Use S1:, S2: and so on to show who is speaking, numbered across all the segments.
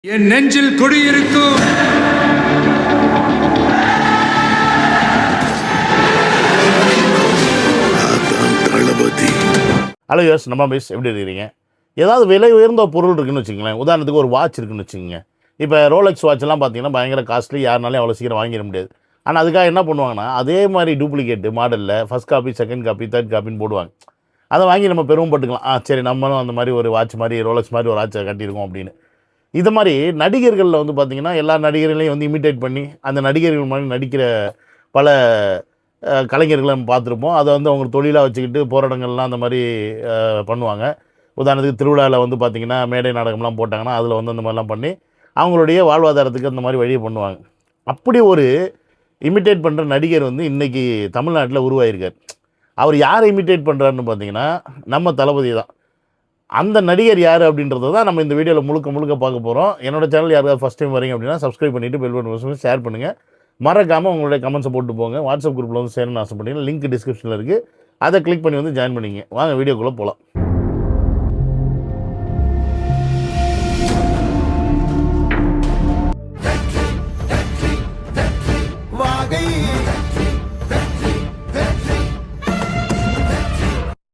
S1: என் நெஞ்சில் குடியிருக்கும்
S2: ஹலோ யோஸ் நம்ம மிஸ் எப்படி இருக்கிறீங்க? ஏதாவது விலை உயர்ந்த பொருள் இருக்குன்னு வச்சுங்களேன். உதாரணத்துக்கு ஒரு வாட்ச் இருக்குன்னு வச்சுக்கோங்க. இப்போ ரோலெக்ஸ் வாட்ச்லாம் பார்த்தீங்கன்னா பயங்கர காஸ்ட்லி, யாருனாலையும் அவ்வளோ சீக்கிரம் வாங்கிட முடியாது. ஆனால் அதுக்காக என்ன பண்ணுவாங்கன்னா, அதே மாதிரி டூப்ளிகேட்டு மாடலில் first copy, second copy, third காப்பின்னு போடுவாங்க. அதை வாங்கி நம்ம பெருமைப்பட்டுக்கலாம். சரி நம்மளும் அந்த மாதிரி ஒரு வாட்ச் மாதிரி ரோலெக்ஸ் மாதிரி ஒரு வாட்சை கட்டியிருக்கோம் அப்படின்னு. இது மாதிரி நடிகர்களில் வந்து பார்த்திங்கன்னா எல்லா நடிகர்களையும் வந்து இமிட்டேட் பண்ணி அந்த நடிகர்கள் மாதிரி நடிக்கிற பல கலைஞர்களை நம்ம பார்த்துருப்போம். அதை வந்து அவங்க தொழிலாக வச்சுக்கிட்டு போராட்டங்கள்லாம் அந்த மாதிரி பண்ணுவாங்க. உதாரணத்துக்கு திருவிழாவில் வந்து பார்த்திங்கன்னா மேடை நாடகம்லாம் போட்டாங்கன்னா அதில் வந்து அந்த மாதிரிலாம் பண்ணி அவங்களுடைய வாழ்வாதாரத்துக்கு அந்த மாதிரி வழியை பண்ணுவாங்க. அப்படி ஒரு இமிட்டேட் பண்ணுற நடிகர் வந்து இன்றைக்கி தமிழ்நாட்டில் உருவாகிருக்கார். அவர் யாரை இமிட்டேட் பண்ணுறாருன்னு பார்த்தீங்கன்னா நம்ம தளபதி தான். அந்த நடிகர் யார் அப்படின்றத தான் நம்ம இந்த வீடியோவில் முழுக்க பார்க்க போகிறோம். என்னோடய சேனல் யாராவது ஃபஸ்ட் டைம் வரீங்க அப்படின்னா சப்ஸ்கிரைப் பண்ணிவிட்டு பெல் பட்டன் ஷேர் பண்ணுங்கள். மறக்காமல் உங்களுடைய கமெண்ட்ஸை போட்டு போங்க. வாட்ஸ்அப் குரூப்பில் வந்து சேரணும்னு ஆசைப்பட்டீங்கன்னா லிங்க் டிஸ்கிரிப்ஷனில் இருக்குது. அதை கிளிக் பண்ணி வந்து ஜாயின் பண்ணிங்க. வாங்க வீடியோக்குள்ளே போகலாம்.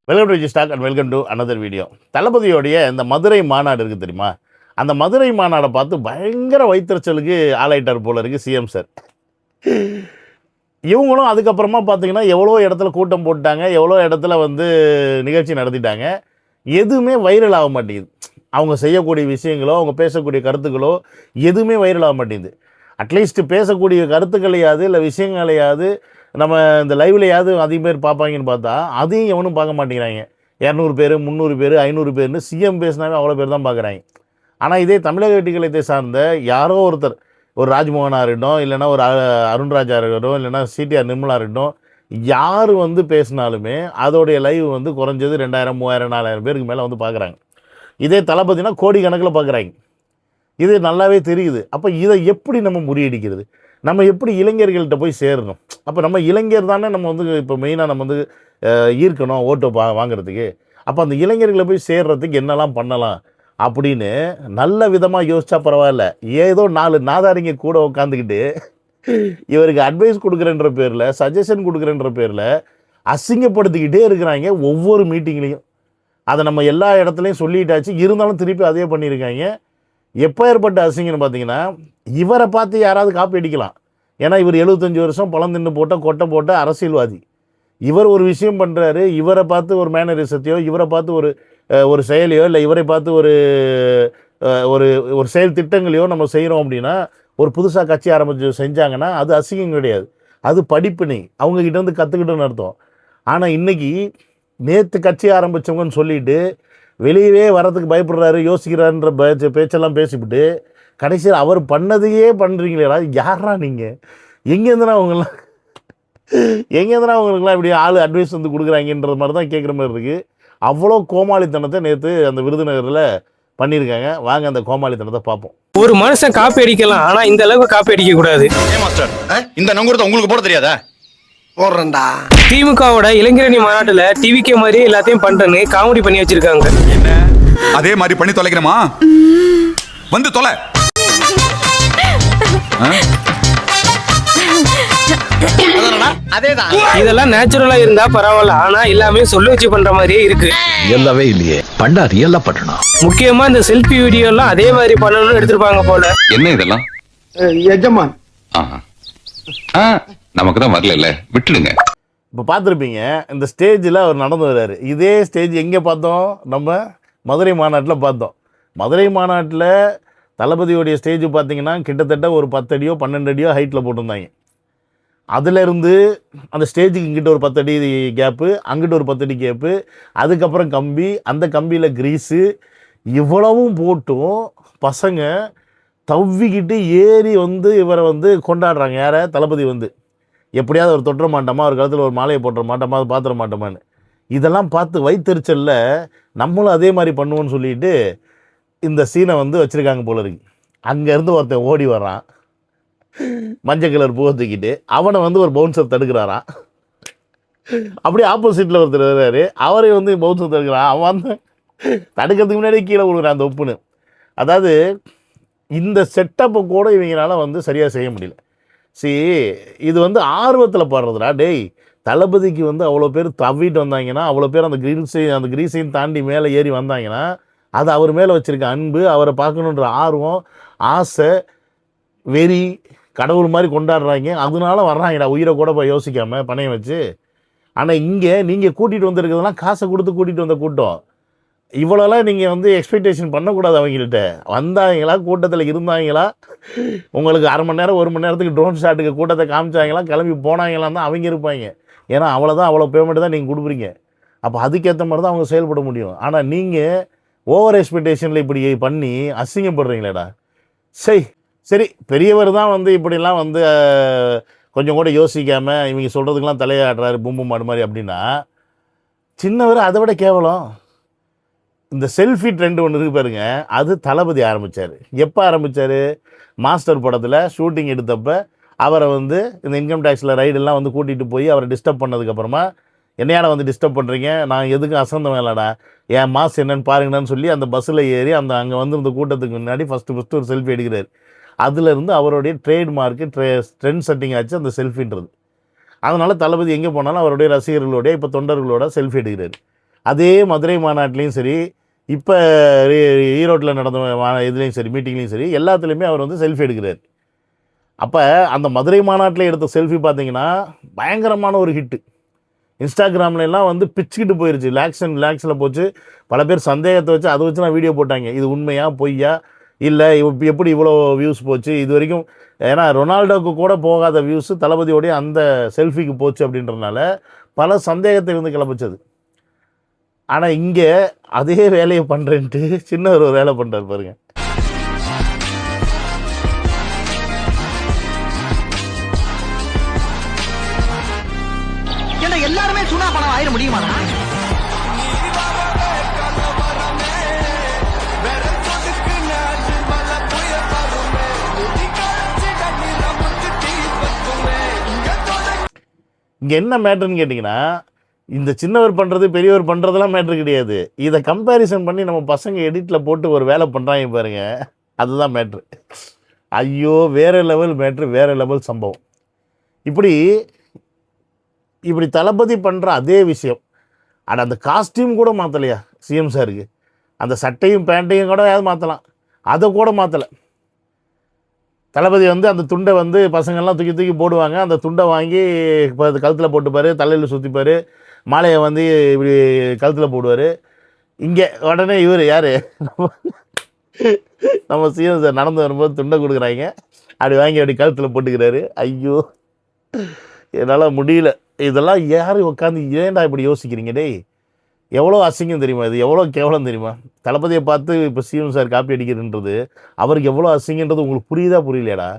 S2: Welcome to stock and welcome to another video. தளபதியோடைய இந்த மதுரை மாநாடு இருக்குது தெரியுமா? அந்த மதுரை மாநாடை பார்த்து பயங்கர வைத்தறிச்சலுக்கு ஆளாயிட்டார் போல இருக்குது சிஎம் சார். இவங்களும் அதுக்கப்புறமா பார்த்தீங்கன்னா எவ்வளோ இடத்துல கூட்டம் போட்டாங்க, எவ்வளோ இடத்துல வந்து நிகழ்ச்சி நடத்திட்டாங்க. எதுவுமே வைரல் ஆக மாட்டேங்குது. அவங்க செய்யக்கூடிய விஷயங்களோ அவங்க பேசக்கூடிய கருத்துக்களோ எதுவுமே வைரல் ஆக மாட்டேங்குது. அட்லீஸ்ட் பேசக்கூடிய கருத்துக்களையாவது இல்லை விஷயங்களையாவது நம்ம இந்த லைவ்லையாவது அதிகம் பேர் பார்ப்பாங்கன்னு பார்த்தா அதையும் எவனும் பார்க்க மாட்டேங்கிறாங்க. 200 பேர் 300 பேர் 500 பேர்னு சிஎம் பேசினாவே அவ்வளோ பேர் தான் பார்க்குறாங்க. ஆனால் இதே தமிழக வெட்டிக்கலத்தை சார்ந்த யாரோ ஒருத்தர், ஒரு ராஜ்மோகனாக இருக்கட்டும், இல்லைனா ஒரு அருண்ராஜா இருக்கட்டும், இல்லைனா சிடிஆர் நிர்மலா இருக்கட்டும், யார் வந்து பேசினாலுமே அதோடைய லைவ் வந்து குறைஞ்சது 2000 3000 4000 பேருக்கு மேலே வந்து பார்க்குறாங்க. இதே தளபதினா கோடி கணக்கில் பார்க்குறாங்க. இது நல்லாவே தெரியுது. அப்போ இதை எப்படி நம்ம முறியடிக்கிறது? நம்ம எப்படி இளைஞர்கள்ட்ட போய் சேரணும்? அப்போ நம்ம இளைஞர் தானே நம்ம வந்து இப்போ மெயினாக நம்ம வந்து ஈர்க்கணும் ஓட்டு வாங்குறதுக்கு. அப்போ அந்த இளைஞர்களை போய் சேர்றதுக்கு என்னெல்லாம் பண்ணலாம் அப்படின்னு நல்ல விதமாக யோசிச்சா பரவாயில்ல. ஏதோ 4 நாதாரிங்க கூட உட்காந்துக்கிட்டு இவருக்கு அட்வைஸ் கொடுக்குறன்ற பேரில், சஜஷன் கொடுக்குறன்ற பேரில் அசிங்கப்படுத்திக்கிட்டே இருக்கிறாங்க ஒவ்வொரு மீட்டிங்லேயும். அதை நம்ம எல்லா இடத்துலையும் சொல்லிட்டாச்சு, இருந்தாலும் திருப்பி அதே பண்ணியிருக்காங்க. எப்போ ஏற்பட்ட அசிங்கன்னு பார்த்தீங்கன்னா, இவரை பார்த்து யாராவது காப்பி அடிக்கலாம். ஏன்னா இவர் 75 வருஷம் பழம் தின்னு போட்ட கொட்டை போட்ட அரசியல்வாதி. இவர் ஒரு விஷயம் பண்ணுறாரு, இவரை பார்த்து ஒரு மேனரிசத்தையோ, இவரை பார்த்து ஒரு செயலையோ, இல்லை இவரை பார்த்து ஒரு ஒரு செயல் திட்டங்களையோ நம்ம செய்கிறோம் அப்படின்னா, ஒரு புதுசாக கட்சி ஆரம்பித்து செஞ்சாங்கன்னா அது அசிங்கம் கிடையாது, அது படிப்பினை, அவங்கக்கிட்ட வந்து கற்றுக்கிட்டோன்னு அர்த்தம். ஆனால் இன்றைக்கி நேற்று கட்சி ஆரம்பித்தவங்கன்னு சொல்லிவிட்டு வெளியவே வரதுக்கு பயப்படுறாரு, யோசிக்கிறாருன்ற பேச்செல்லாம் பேசிவிட்டு கடைசியில் அவர் பண்ணதையே பண்ணுறீங்களேடா, யாரா நீங்கள்? எங்கேருந்துனா அவங்களுக்குலாம் இப்படி அட்வைஸ் வந்து கொடுக்குறாங்கன்ற மாதிரி தான் கேட்குற மாதிரி இருக்குது. அவ்வளோ கோமாளித்தனத்தை நேற்று அந்த விருதுநகரில் பண்ணியிருக்காங்க. வாங்க அந்த கோமாளித்தனத்தை பார்ப்போம்.
S3: ஒரு மனுஷன் காப்பி அடிக்கலாம், ஆனால் இந்த அளவுக்கு காப்பி அடிக்க கூடாது.
S4: இந்த நங்குறத உங்களுக்கு போட தெரியாதா? போடுறேன்டா.
S3: திமுகவோட இளைஞரணி மாநாட்டுல டிவிகே மாதிரியே எல்லாத்தையும் பண்றேன்னு காமெடி பண்ணி வச்சிருக்காங்க.
S4: என்ன அதே மாதிரி பண்ணி தொலைக்கணுமா? வந்து தொலை.
S3: இதெல்லாம் நேச்சுரலா இருந்தா பரவாயில்ல, ஆனா எல்லாமே சொல்லி வச்சு பண்ற மாதிரியே இருக்கு.
S5: எல்லாவே இல்லையே, பண்ணா ரியலா பண்ணணும்.
S3: முக்கியமா இந்த செல்ஃபி வீடியோ எல்லாம் அதே மாதிரி பண்ணணும்னு எடுத்திருப்பாங்க போல.
S6: என்ன இதெல்லாம்?
S7: எஜமான்
S6: நமக்கு தான் வரல, விட்டுடுங்க.
S2: இப்போ பார்த்துருப்பீங்க இந்த ஸ்டேஜில் அவர் நடந்து வர்றாரு. இதே ஸ்டேஜ் எங்கே பார்த்தோம்? நம்ம மதுரை மாநாட்டில் பார்த்தோம். மதுரை மாநாட்டில் தளபதியோடைய ஸ்டேஜ் பார்த்திங்கன்னா கிட்டத்தட்ட ஒரு 10 அடியோ 12 அடியோ ஹைட்டில் போட்டிருந்தாங்க. அதிலேருந்து அந்த ஸ்டேஜுக்கு இங்கிட்ட ஒரு 10 அடி கேப்பு, அங்கிட்ட ஒரு 10 அடி கேப்பு, அதுக்கப்புறம் கம்பி, அந்த கம்பியில் கிரீஸு, இவ்வளவும் போட்டும் பசங்க தவ்விக்கிட்டு ஏறி வந்து இவரை வந்து கொண்டாடுறாங்க. யாரை? தளபதி வந்து எப்படியாவது ஒரு தொற்ற மாட்டோமா, ஒரு காலத்தில் ஒரு மாலையை போட்டுற மாட்டோமா, அது பார்த்துட மாட்டோமான்னு. இதெல்லாம் பார்த்து வைத்தறிச்சலில் நம்மளும் அதே மாதிரி பண்ணுவோன்னு சொல்லிட்டு இந்த சீனை வந்து வச்சுருக்காங்க போல இருக்கு. அங்கேருந்து ஒருத்தன் ஓடி வர்றான் மஞ்சள் கலர் பூவை தூக்கிட்டு, அவனை வந்து ஒரு பவுன்சர் தடுக்கிறாரான். அப்படியே ஆப்போசிட்டில் ஒருத்தர் வர்றாரு, அவரை வந்து பவுன்சர் தடுக்கிறான். அவன் வந்து தடுக்கிறதுக்கு முன்னாடியே கீழே விழுகிறான் அந்த உப்புன்னு. அதாவது இந்த செட்டப்பை கூட இவங்களால வந்து சரியாக செய்ய முடியல. இது வந்து ஆர்வத்தில் பாடுறதுடா. டேய், தளபதிக்கு வந்து அவ்வளோ பேர் தவிட்டு வந்தாங்கன்னா, அவ்வளோ பேர் அந்த கிரீஸையும் தாண்டி மேலே ஏறி வந்தாங்கன்னா, அது அவர் மேலே வச்சுருக்க அன்பு, அவரை பார்க்கணுன்ற ஆர்வம், ஆசை, வெறி, கடவுள் மாதிரி கொண்டாடுறாங்க. அதனால வர்றாங்கடா, உயிரை கூட போய் யோசிக்காமல் பணையம் வச்சு. ஆனால் இங்கே நீங்கள் கூட்டிகிட்டு வந்திருக்கிறதுலாம் காசை கொடுத்து கூட்டிகிட்டு வந்த கூட்டம். இவ்வளோலாம் நீங்கள் வந்து எக்ஸ்பெக்டேஷன் பண்ணக்கூடாது. அவங்கள்ட்ட வந்தாங்களா, கூட்டத்தில் இருந்தாங்களா, உங்களுக்கு அரை மணி நேரம் 1 மணி நேரத்துக்கு ட்ரோன் ஷாட்டுக்கு கூட்டத்தை காமிச்சாங்களா, கிளம்பி போனாங்களான்னு தான் அவங்க இருப்பாங்க. ஏன்னா அவ்வளோதான், அவ்வளோ பேமெண்ட் தான் நீங்கள் கொடுக்குறீங்க. அப்போ அதுக்கேற்ற மாதிரி தான் அவங்க செயல்பட முடியும். ஆனால் நீங்கள் ஓவர் எக்ஸ்பெக்டேஷனில் இப்படி பண்ணி அசிங்கப்படுறீங்களேடா. சரி, பெரியவர் தான் வந்து இப்படிலாம் வந்து கொஞ்சம் கூட யோசிக்காமல் இவங்க சொல்கிறதுக்கெலாம் தலையாடுறாரு, பூம்பு மாடு மாதிரி அப்படின்னா, சின்னவர் அதை விட கேவலம். இந்த செல்ஃபி ட்ரெண்ட் ஒன்று இருக்கு பாருங்க, அது தளபதி ஆரம்பித்தார். எப்போ ஆரம்பித்தார்? மாஸ்டர் படத்தில் ஷூட்டிங் எடுத்தப்போ அவரை வந்து இந்த இன்கம் டேக்ஸில் ரைடெல்லாம் வந்து கூட்டிகிட்டு போய் அவரை டிஸ்டர்ப் பண்ணதுக்கப்புறமா, என்னையாட வந்து டிஸ்டர்ப் பண்ணுறீங்க, நான் எதுக்கும் அசந்தம் இல்லைடா, என் மாஸ் என்னன்னு பாருங்கன்னு சொல்லி அந்த பஸ்ஸில் ஏறி அங்கே வந்திருந்த கூட்டத்துக்கு முன்னாடி ஃபஸ்ட்டு ஒரு செல்ஃபி எடுக்கிறார். அதுலேருந்து அவருடைய ட்ரேட்மார்க்கு ட்ரெண்ட் செட்டிங் ஆச்சு அந்த செல்ஃபின்றது. அதனால் தளபதி எங்கே போனாலும் அவருடைய ரசிகர்களோட, இப்போ தொண்டர்களோட செல்ஃபி எடுக்கிறார். அதே மதுரை மாநாட்டிலையும் சரி, இப்போ ஈரோட்டில் நடந்த இதுலேயும் சரி, மீட்டிங்லேயும் சரி, எல்லாத்துலேயுமே அவர் வந்து செல்ஃபி எடுக்கிறார். அப்போ அந்த மதுரை மாநாட்டில் எடுத்த செல்ஃபி பார்த்தீங்கன்னா பயங்கரமான ஒரு ஹிட்டு. இன்ஸ்டாகிராம்லாம் வந்து பிச்சுக்கிட்டு போயிடுச்சு, லேக்ஸில் போச்சு. பல பேர் சந்தேகத்தை வச்சு அதை வச்சு நான் வீடியோ போட்டாங்க, இது உண்மையா பொய்யா, இல்லை எப்படி இவ்வளோ வியூஸ் போச்சு இது வரைக்கும். ஏன்னா ரொனால்டோவுக்கு கூட போகாத வியூஸு தளபதியோடைய அந்த செல்ஃபிக்கு போச்சு அப்படின்றதுனால பல சந்தேகத்தை வந்து கிளப்பிச்சது. ஆனால் இங்கே அதே வேலையை பண்ணுறேன்ட்டு சின்ன ஒரு வேலை பண்ணுறாரு பாருங்க.
S7: எல்லாருமே சுனா பணம் ஆயிட முடியுமா?
S2: இங்கே என்ன மேட்ருன்னு கேட்டிங்கன்னா, இந்த சின்னவர் பண்ணுறது பெரியவர் பண்ணுறதெல்லாம் மேட்ரு கிடையாது. இதை கம்பேரிசன் பண்ணி நம்ம பசங்க எடிட்டில் போட்டு ஒரு வேலை பண்ணுறாங்க பாருங்க, அதுதான் மேட்ரு. ஐயோ, வேறு லெவல் மேட்ரு, வேறு லெவல் சம்பவம். இப்படி தளபதி பண்ணுற அதே விஷயம். ஆனால் அந்த காஸ்டியூம் கூட மாற்றலையா சிஎம் சாருக்கு? அந்த சட்டையும் பேண்ட்டையும் கூட ஏதாவது மாற்றலாம், அதை கூட மாற்றலை. தளபதி வந்து அந்த துண்டை வந்து பசங்கள்லாம் தூக்கி போடுவாங்க. அந்த துண்டை வாங்கி இப்போ கழுத்தில் போட்டுப்பார், தலையில் சுற்றிப்பார், மாலையை வந்து இப்படி கழுத்தில் போடுவார். இங்கே உடனே இவர் யார், நம்ம சிஎம் சார் நடந்து வரும்போது துண்டை கொடுக்குறாங்க, அப்படி வாங்கி அப்படி கழுத்தில் போட்டுக்கிறாரு. ஐயோ, என்னால் முடியல. இதெல்லாம் யார் உட்காந்து ஏன்டா இப்படி யோசிக்கிறீங்க? டேய், எவ்வளோ அசிங்கம் தெரியுமா, இது எவ்வளோ கேவலம் தெரியுமா? தளபதியை பார்த்து இப்போ சிஎம் சார் காப்பி அடிக்கிறன்றது அவருக்கு எவ்வளோ அசிங்கன்றது உங்களுக்கு புரியுதா புரியலையாடா?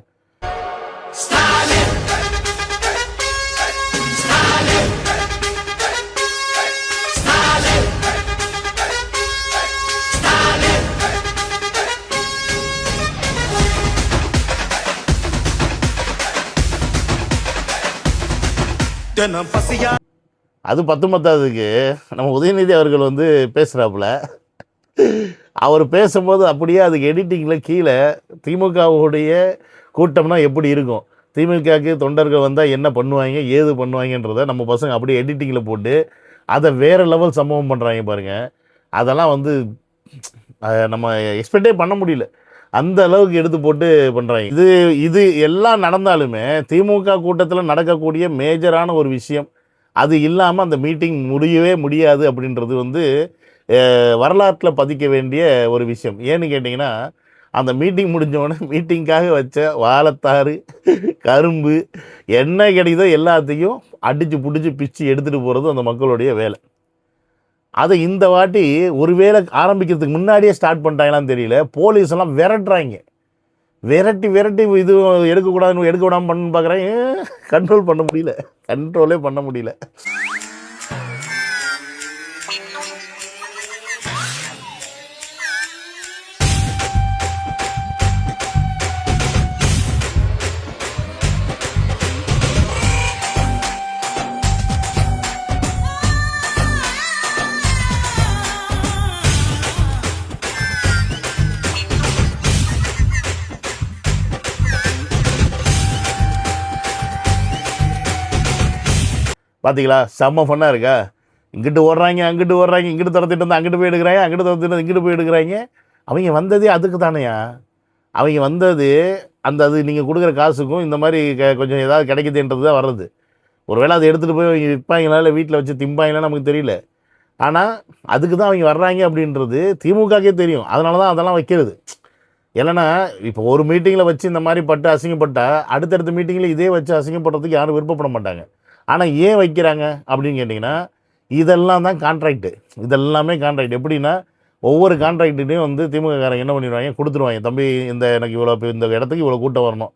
S2: அது 19க்கு நம்ம உதயநிதி அவர்கள் வந்து பேசுகிறாப்புல, அவர் பேசும்போது அப்படியே அதுக்கு எடிட்டிங்கில் கீழே திமுகவுடைய கூட்டம்னா எப்படி இருக்கும், திமுகவுக்கு தொண்டர்கள் வந்தால் என்ன பண்ணுவாங்க, ஏது பண்ணுவாங்கன்றதை நம்ம பசங்க அப்படியே எடிட்டிங்கில் போட்டு அதை வேறு லெவல் சம்பவம் பண்ணுறாங்க பாருங்கள். அதெல்லாம் வந்து நம்ம எக்ஸ்பெக்டே பண்ண முடியல, அந்த அளவுக்கு எடுத்து போட்டு பண்ணுறாங்க. இது எல்லாம் நடந்தாலுமே திமுக கூட்டத்தில் நடக்கக்கூடிய மேஜரான ஒரு விஷயம், அது இல்லாமல் அந்த மீட்டிங் முடியவே முடியாது அப்படின்றது வந்து வரலாற்றில் பதிக்க வேண்டிய ஒரு விஷயம். ஏன்னு கேட்டிங்கன்னா, அந்த மீட்டிங் முடிஞ்சவொடனே மீட்டிங்காக வச்ச வாழைத்தாறு, கரும்பு, என்ன கிடைக்குதோ எல்லாத்தையும் அடித்து பிடிச்சி பிச்சு எடுத்துகிட்டு போகிறது அந்த மக்களுடைய வேலை. அதை இந்த வாட்டி ஒருவேளை ஆரம்பிக்கிறதுக்கு முன்னாடியே ஸ்டார்ட் பண்ணிட்டாங்களான்னு தெரியல, போலீஸ் எல்லாம் விரட்டுறாங்க, விரட்டி இது எடுக்க விடாமல் பண்ணு பார்க்குறாங்க. கண்ட்ரோலே பண்ண முடியல. பார்த்தீங்களா செம்ம ஃபன்னாக இருக்கா? இங்கிட்டு ஓடுறாங்க, அங்கிட்டு ஓடுறாங்க, இங்கிட்டு துரத்திட்டு வந்து அங்கிட்டு போய் எடுக்கிறாங்க, அங்கிட்டு துரத்திட்டு வந்து இங்கிட்டு போய் எடுக்கிறாங்க. அவங்க வந்ததே அதுக்கு தானேயா. அவங்க வந்தது அது நீங்கள் கொடுக்குற காசுக்கும் இந்த மாதிரி கொஞ்சம் ஏதாவது கிடைக்குதுன்றது தான் வர்றது. ஒருவேளை அதை எடுத்துகிட்டு போய் அவங்க விற்பாங்களா இல்லை வீட்டில் வச்சு திம்பாங்களா நமக்கு தெரியல. ஆனால் அதுக்கு தான் அவங்க வர்றாங்க அப்படின்றது திமுகக்கே தெரியும். அதனால தான் அதெல்லாம் வைக்கிறது. இல்லைன்னா இப்போ ஒரு மீட்டிங்கில் வச்சு இந்த மாதிரி பட்டு அசிங்கப்பட்டால் அடுத்தடுத்த மீட்டிங்கில் இதே வச்சு அசிங்கப்படுறதுக்கு யாரும் விருப்பப்பட மாட்டாங்க. ஆனால் ஏன் வைக்கிறாங்க அப்படின்னு கேட்டிங்கன்னா, இதெல்லாம் தான் கான்ட்ராக்டு. இதெல்லாமே கான்ட்ராக்ட். எப்படின்னா ஒவ்வொரு கான்ட்ராக்ட்டையும் வந்து திமுககாரங்க என்ன பண்ணிடுவாங்க, கொடுத்துருவாங்க. தம்பி எனக்கு இவ்வளோ இந்த இடத்துக்கு இவ்வளோ கூட்டம் வரணும்,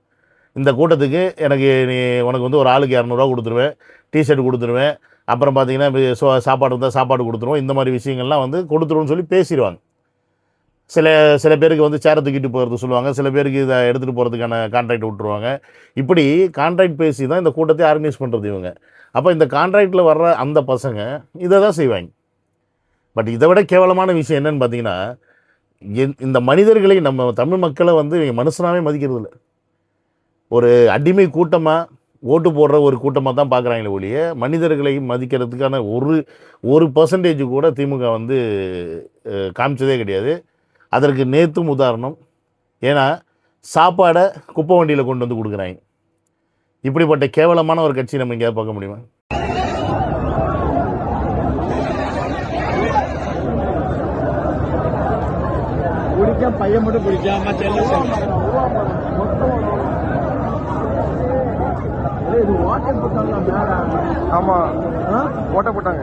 S2: இந்த கூட்டத்துக்கு உனக்கு வந்து ஒரு ஆளுக்கு 200 கொடுத்துருவேன், டிஷர்ட் கொடுத்துருவேன், அப்புறம் பார்த்தீங்கன்னா சாப்பாடு இருந்தால் சாப்பாடு கொடுத்துருவோம், இந்த மாதிரி விஷயங்கள்லாம் வந்து கொடுத்துருவோன்னு சொல்லி பேசிடுவாங்க. சில பேருக்கு வந்து சேரை தூக்கிட்டு போகிறது சொல்லுவாங்க, சில பேருக்கு இதை எடுத்துகிட்டு போகிறதுக்கான கான்ட்ராக்ட் விட்டுருவாங்க. இப்படி கான்ட்ராக்ட் பேசி தான் இந்த கூட்டத்தை ஆர்கனைஸ் பண்ணுறது இவங்க. அப்போ இந்த கான்ட்ராக்டில் வர்ற அந்த பசங்க இதை தான் செய்வாங்க. பட் இதை விட கேவலமான விஷயம் என்னன்னு பார்த்தீங்கன்னா, இந்த மனிதர்களை நம்ம தமிழ் மக்களை வந்து இவங்க மனுஷனாகவே மதிக்கிறது இல்லை. ஒரு அடிமை கூட்டமாக ஓட்டு போடுற ஒரு கூட்டமாக தான் பார்க்குறாங்களே ஒழிய மனிதர்களை மதிக்கிறதுக்கான ஒரு பர்சன்டேஜ் கூட திமுக வந்து காமிச்சதே கிடையாது. அதற்கு நேற்றும் உதாரணம். ஏன்னா சாப்பாடை குப்பை வண்டியில் கொண்டு வந்து கொடுக்குறாங்க. இப்படிப்பட்ட கேவலமான ஒரு கட்சி நம்ம எங்கேயாவது பார்க்க முடியுமா?
S8: பையன் மட்டும் பிடிக்காம ஆமா ஓட்ட போட்டாங்க.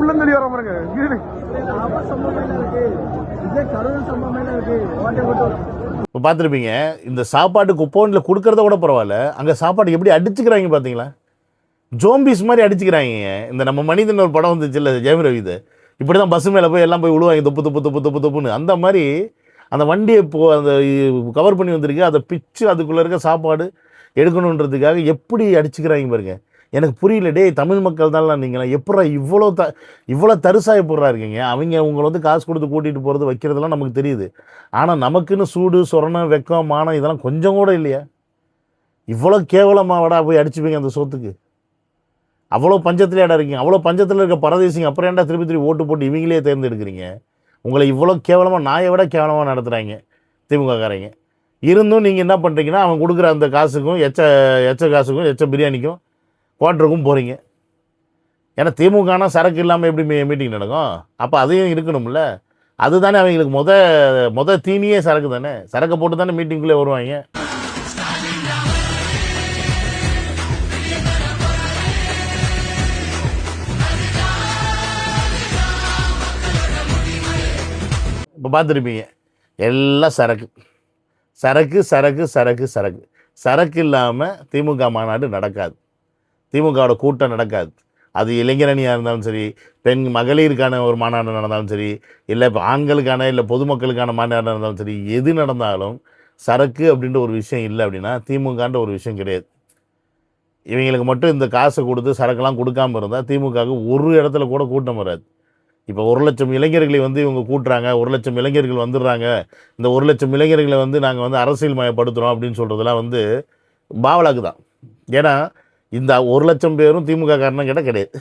S8: உள்ளந்தள்ளி வர பாருங்க.
S2: இப்போ பார்த்துருப்பீங்க, இந்த சாப்பாடு குப்போனில் கொடுக்கறத கூட பரவாயில்ல, அங்கே சாப்பாடு எப்படி அடிச்சுக்கிறாங்க பார்த்தீங்களா? ஜோம்பிஸ் மாதிரி அடிச்சுக்கிறாங்க. இந்த நம்ம மனிதன் ஒரு படம் வந்துச்சு இல்லை, ஜெயம் ரவி, இது இப்படி தான் பஸ்ஸு மேலே போய் எல்லாம் போய் விழுவாங்க, தொப்புன்னு. அந்த மாதிரி அந்த வண்டியை அந்த கவர் பண்ணி வந்திருக்கு, அதை பிச்சு அதுக்குள்ளே இருக்க சாப்பாடு எடுக்கணுன்றதுக்காக எப்படி அடிச்சுக்கிறாங்க பாருங்க. எனக்கு புரியல. டே தமிழ் மக்கள் தான் நீங்களா எப்படா இவ்வளோ தரிசாய போடுறா இருக்கீங்க? அவங்க உங்களை வந்து காசு கொடுத்து கூட்டிகிட்டு போகிறது வைக்கிறதுலாம் நமக்கு தெரியுது. ஆனால் நமக்குன்னு சூடு சொரணம் வெக்கம் மானம் இதெல்லாம் கொஞ்சம் கூட இல்லையா? இவ்வளோ கேவலமாவடா போய் அடிச்சுப்பீங்க அந்த சொத்துக்கு? அவ்வளோ பஞ்சத்திலே இடம் இருக்கீங்க. அவ்வளோ பஞ்சத்தில் இருக்க பரதேசிங்க அப்புறம் ஏன்டா திருப்பி ஓட்டு போட்டு இவங்களே தேர்ந்தெடுக்கிறீங்க? உங்களை இவ்வளோ கேவலமாக நாயை விட கேவலமாக நடத்துகிறாங்க திமுககாரங்க. இருந்தும் நீங்கள் என்ன பண்ணுறீங்கன்னா, அவன் கொடுக்குற அந்த காசுக்கும் எச்ச காசுக்கும் எச்ச பிரியாணிக்கும் குவார்ட்டருக்கும் போகிறீங்க. ஏன்னா திமுகனா சரக்கு இல்லாமல் எப்படி மீட்டிங் நடக்கும்? அப்போ அதையும் இருக்கணும்ல. அதுதானே அவங்களுக்கு மொத தீனியே சரக்கு தானே. சரக்கை போட்டு தானே மீட்டிங்குள்ளே வருவாங்க. இப்போ பார்த்துருப்பீங்க, எல்லாம் சரக்கு இல்லாமல் திமுக மாநாடு நடக்காது, திமுகவோட கூட்டம் நடக்காது. அது இளைஞரணியாக இருந்தாலும் சரி, மகளிருக்கான ஒரு மாநாடு நடந்தாலும் சரி, இல்லை இப்போ ஆண்களுக்கான இல்லை பொதுமக்களுக்கான மாநாடு நடந்தாலும் சரி, எது நடந்தாலும் சரக்கு அப்படின்ற ஒரு விஷயம் இல்லை அப்படின்னா திமுகன்ற ஒரு விஷயம் கிடையாது. இவங்களுக்கு மட்டும் இந்த காசை கொடுத்து சரக்கெல்லாம் கொடுக்காமல் இருந்தால் திமுகவுக்கு ஒரு இடத்துல கூட கூட்டம் வராது. இப்போ 1,00,000 இளைஞர்களை வந்து இவங்க கூட்டுறாங்க, 1,00,000 இளைஞர்கள் வந்துடுறாங்க, இந்த 1,00,000 இளைஞர்களை வந்து நாங்கள் வந்து அரசியல் மயப்படுத்துகிறோம் அப்படின்னு சொல்கிறதெல்லாம் வந்து பாவலாக்கு தான். ஏன்னா இந்த 1,00,000 பேரும் திமுக காரணம் கேட்டால் கிடையாது,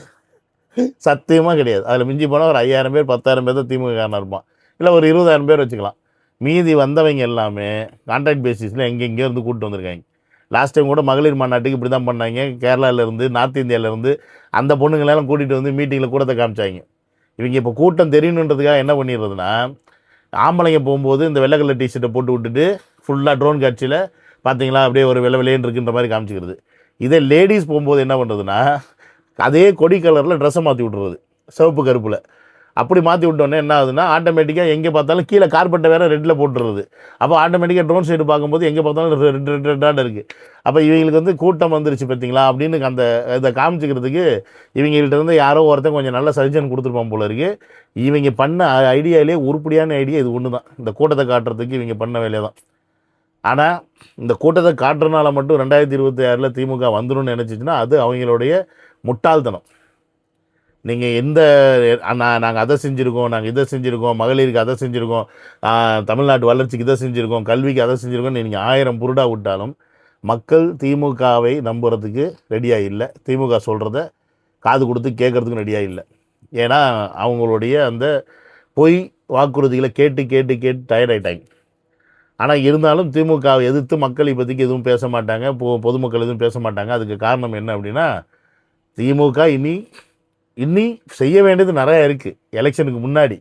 S2: சத்தியமாக கிடையாது. அதில் மிஞ்சி போனால் ஒரு 5,000 பேர் 10,000 பேர் தான் திமுக காரணம் இருப்பான், இல்லை ஒரு 20,000 பேர் வச்சுக்கலாம். மீதி வந்தவங்க எல்லாமே கான்ட்ராக்ட் பேசிஸில் எங்கெங்கேயோ இருந்து கூப்பிட்டு வந்திருக்காங்க. லாஸ்ட் டைம் கூட மகளிர் மாநாட்டுக்கு இப்படி தான் பண்ணாங்க. கேரளாவிலேருந்து நார்த் இந்தியாவிலேருந்து அந்த பொண்ணுங்களெல்லாம் கூட்டிகிட்டு வந்து மீட்டிங்கில் கூட்டத்தை காமிச்சாங்க. இவங்க இப்போ கூட்டம் தெரியணுன்றதுக்காக என்ன பண்ணிடுறதுன்னா, ஆம்பளைங்க போகும்போது இந்த வெள்ளை கலர் டிஷர்ட்டை போட்டு விட்டுட்டு ஃபுல்லாக ட்ரோன் காட்சியில் பார்த்தீங்களா அப்படியே ஒரு வெள்ளைன்னு இருக்குன்ற மாதிரி காமிச்சிக்கிறது. இதே லேடிஸ் போகும்போது என்ன பண்ணுறதுன்னா, அதே கொடி கலரில் ட்ரெஸ்ஸை மாற்றி விட்றது, சிவப்பு கருப்பில். அப்படி மாற்றி விட்டோன்னே என்ன ஆகுதுன்னா, ஆட்டோமேட்டிக்காக எங்கே பார்த்தாலும் கீழே கார்பெட்டை வேறு ரெட்டில் போட்டுறது. அப்போ ஆட்டோமேட்டிக்காக ட்ரோன் சைடு பார்க்கும்போது எங்கே பார்த்தாலும் ரெட்டாக இருக்குது. அப்போ இவங்களுக்கு வந்து கூட்டம் வந்துருச்சு பார்த்தீங்களா அப்படின்னு அந்த இதை காமிச்சிக்கிறதுக்கு இவங்கள்ட்ட இருந்து யாரோ ஒருத்தன் கொஞ்சம் நல்ல சஜஷன் கொடுத்துருப்பான் போல இருக்குது. இவங்க பண்ண ஐடியாவிலே உருப்படியான ஐடியா இது ஒன்று தான், இந்த கூட்டத்தை காட்டுறதுக்கு இவங்க பண்ண வேலையை தான். ஆனால் இந்த கூட்டத்தை காட்டுறதுனால மட்டும் 2026 திமுக வந்துடும் நினச்சிச்சின்னா அது அவங்களுடைய முட்டாள்தனம். நீங்கள் நாங்கள் அதை செஞ்சுருக்கோம், நாங்கள் இதை செஞ்சுருக்கோம், மகளிருக்கு அதை செஞ்சுருக்கோம், தமிழ்நாட்டு வளர்ச்சிக்கு இதை செஞ்சுருக்கோம், கல்விக்கு அதை செஞ்சுருக்கோம், நீங்கள் 1000 புருடா விட்டாலும் மக்கள் திமுகவை நம்புறதுக்கு ரெடியாக இல்லை, திமுக சொல்கிறத காது கொடுத்து கேட்குறதுக்கும் ரெடியாக இல்லை. ஏன்னா அவங்களுடைய அந்த பொய் வாக்குறுதிகளை கேட்டு கேட்டு கேட்டு டயர்ட் ஆகிட்டாங்க. ஆனால் இருந்தாலும் திமுகவை எதிர்த்து மக்கள் இப்போதைக்கு எதுவும் பேச மாட்டாங்க, பொதுமக்கள் எதுவும் பேச மாட்டாங்க. அதுக்கு காரணம் என்ன அப்படின்னா, திமுக இன்னி செய்ய வேண்டியது நிறையா இருக்குது எலெக்ஷனுக்கு முன்னாடி.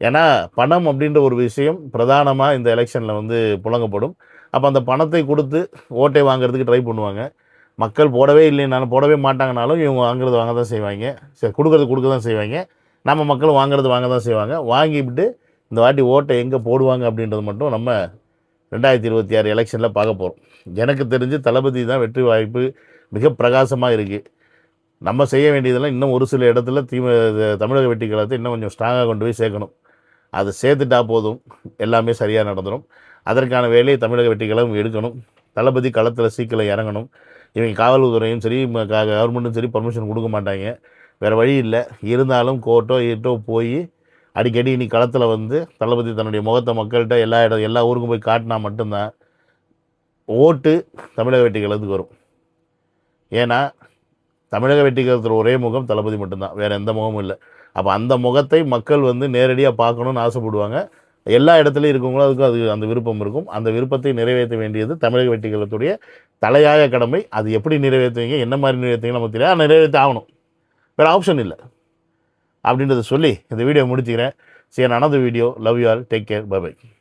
S2: ஏன்னா பணம் அப்படின்ற ஒரு விஷயம் பிரதானமாக இந்த எலெக்ஷனில் வந்து புழங்கப்படும். அப்போ அந்த பணத்தை கொடுத்து ஓட்டை வாங்குறதுக்கு ட்ரை பண்ணுவாங்க. மக்கள் போடவே இல்லைனாலும் போடவே மாட்டாங்கனாலும் இவங்க வாங்குறது வாங்க தான் செய்வாங்க, சரி கொடுக்குறது கொடுக்க தான் செய்வாங்க. நம்ம மக்களும் வாங்குறது வாங்க தான் செய்வாங்க. வாங்கிவிட்டு இந்த வாட்டி ஓட்டை எங்கே போடுவாங்க அப்படின்றது மட்டும் நம்ம 2026 எலெக்ஷனில் பார்க்க போகிறோம். எனக்கு தெரிஞ்சு தளபதி தான் வெற்றி வாய்ப்பு மிக பிரகாசமாக இருக்குது. நம்ம செய்ய வேண்டியதெல்லாம் இன்னும் ஒரு சில இடத்துல தமிழக வெற்றி கழகத்தை இன்னும் கொஞ்சம் ஸ்ட்ராங்காக கொண்டு போய் சேர்க்கணும். அதை சேர்த்துட்டா போதும், எல்லாமே சரியாக நடந்துடும். அதற்கான வேலையை தமிழக வெற்றி கழகம் எடுக்கணும். தளபதி களத்தில் சீக்கிரம் இறங்கணும். இவங்க காவல்துறையும் சரி கவர்மெண்ட்டும் சரி பர்மிஷன் கொடுக்க மாட்டாங்க, வேறு வழி இல்லை. இருந்தாலும் கோர்ட்டோ ஈட்டோ போய் அடிக்கடி இனி களத்தில் வந்து தளபதி தன்னுடைய முகத்தை மக்கள்கிட்ட எல்லா ஊருக்கும் போய் காட்டினா மட்டும்தான் ஓட்டு தமிழக வெற்றி கழகத்துக்கு வரும். ஏன்னா தமிழக வெற்றி கழகத்தில் ஒரே முகம் தளபதி மட்டும்தான், வேறு எந்த முகமும் இல்லை. அப்போ அந்த முகத்தை மக்கள் வந்து நேரடியாக பார்க்கணுன்னு ஆசைப்படுவாங்க. எல்லா இடத்துலையும் இருக்கவங்களும் அதுக்கு அந்த விருப்பம் இருக்கும். அந்த விருப்பத்தை நிறைவேற்ற வேண்டியது தமிழக வெற்றி கழகத்துடைய தலையாய கடமை. அது எப்படி நிறைவேற்றுவீங்க, என்ன மாதிரி நிறைவேற்றுவீங்க நமக்கு தெரியாது, நிறைவேற்ற ஆகணும், வேறு ஆப்ஷன் இல்லை அப்படின்றத சொல்லி இந்த வீடியோ முடிச்சுக்கிறேன். See you in another video. Love you all. Take care. Bye bye.